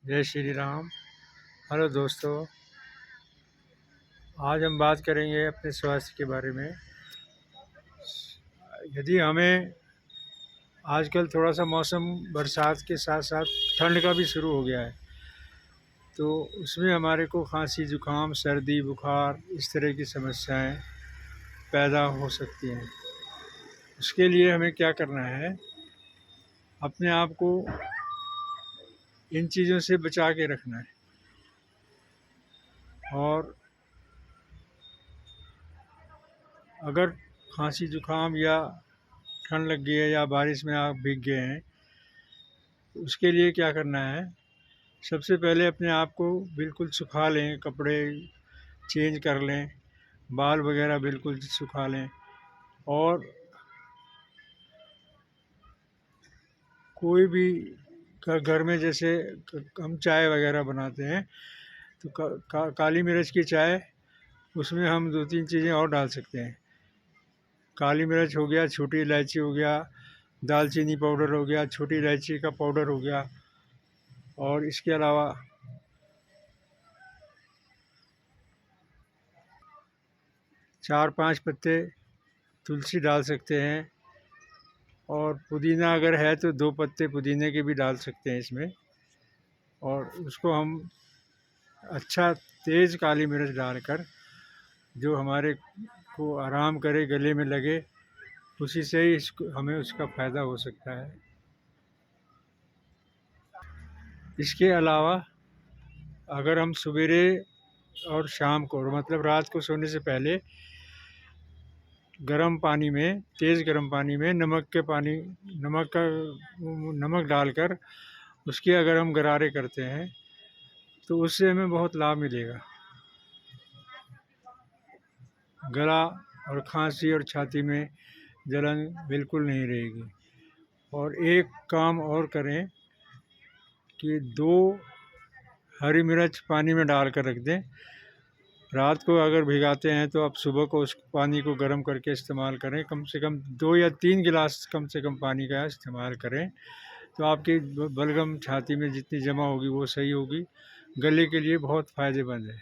जय श्री राम। हेलो दोस्तों, आज हम बात करेंगे अपने स्वास्थ्य के बारे में। यदि हमें आजकल थोड़ा सा मौसम बरसात के साथ साथ ठंड का भी शुरू हो गया है, तो उसमें हमारे को खांसी जुकाम सर्दी बुखार इस तरह की समस्याएं पैदा हो सकती हैं। उसके लिए हमें क्या करना है, अपने आप को इन चीज़ों से बचा के रखना है। और अगर खांसी जुकाम या ठंड लग गई है या बारिश में आप भीग गए हैं, तो उसके लिए क्या करना है, सबसे पहले अपने आप को बिल्कुल सुखा लें, कपड़े चेंज कर लें, बाल वगैरह बिल्कुल सुखा लें। और कोई भी घर में जैसे हम चाय वगैरह बनाते हैं तो काली मिर्च की चाय, उसमें हम 2-3 चीज़ें और डाल सकते हैं। काली मिर्च हो गया, छोटी इलायची हो गया, दालचीनी पाउडर हो गया, छोटी इलायची का पाउडर हो गया, और इसके अलावा 4-5 पत्ते तुलसी डाल सकते हैं। और पुदीना अगर है तो 2 पत्ते पुदीने के भी डाल सकते हैं इसमें। और उसको हम अच्छा तेज़ काली मिर्च डालकर, जो हमारे को आराम करे, गले में लगे, उसी से ही इसको हमें उसका फ़ायदा हो सकता है। इसके अलावा अगर हम सवेरे और शाम को, मतलब रात को सोने से पहले, गर्म पानी में, तेज़ गर्म पानी में नमक डालकर उसके अगर हम गरारे करते हैं तो उससे हमें बहुत लाभ मिलेगा। गला और खांसी और छाती में जलन बिल्कुल नहीं रहेगी। और एक काम और करें कि 2 हरी मिर्च पानी में डाल कर रख दें। रात को अगर भिगाते हैं तो आप सुबह को उस पानी को गर्म करके इस्तेमाल करें। कम से कम 2 या 3 गिलास कम से कम पानी का इस्तेमाल करें, तो आपकी बलगम छाती में जितनी जमा होगी वो सही होगी। गले के लिए बहुत फ़ायदेमंद है।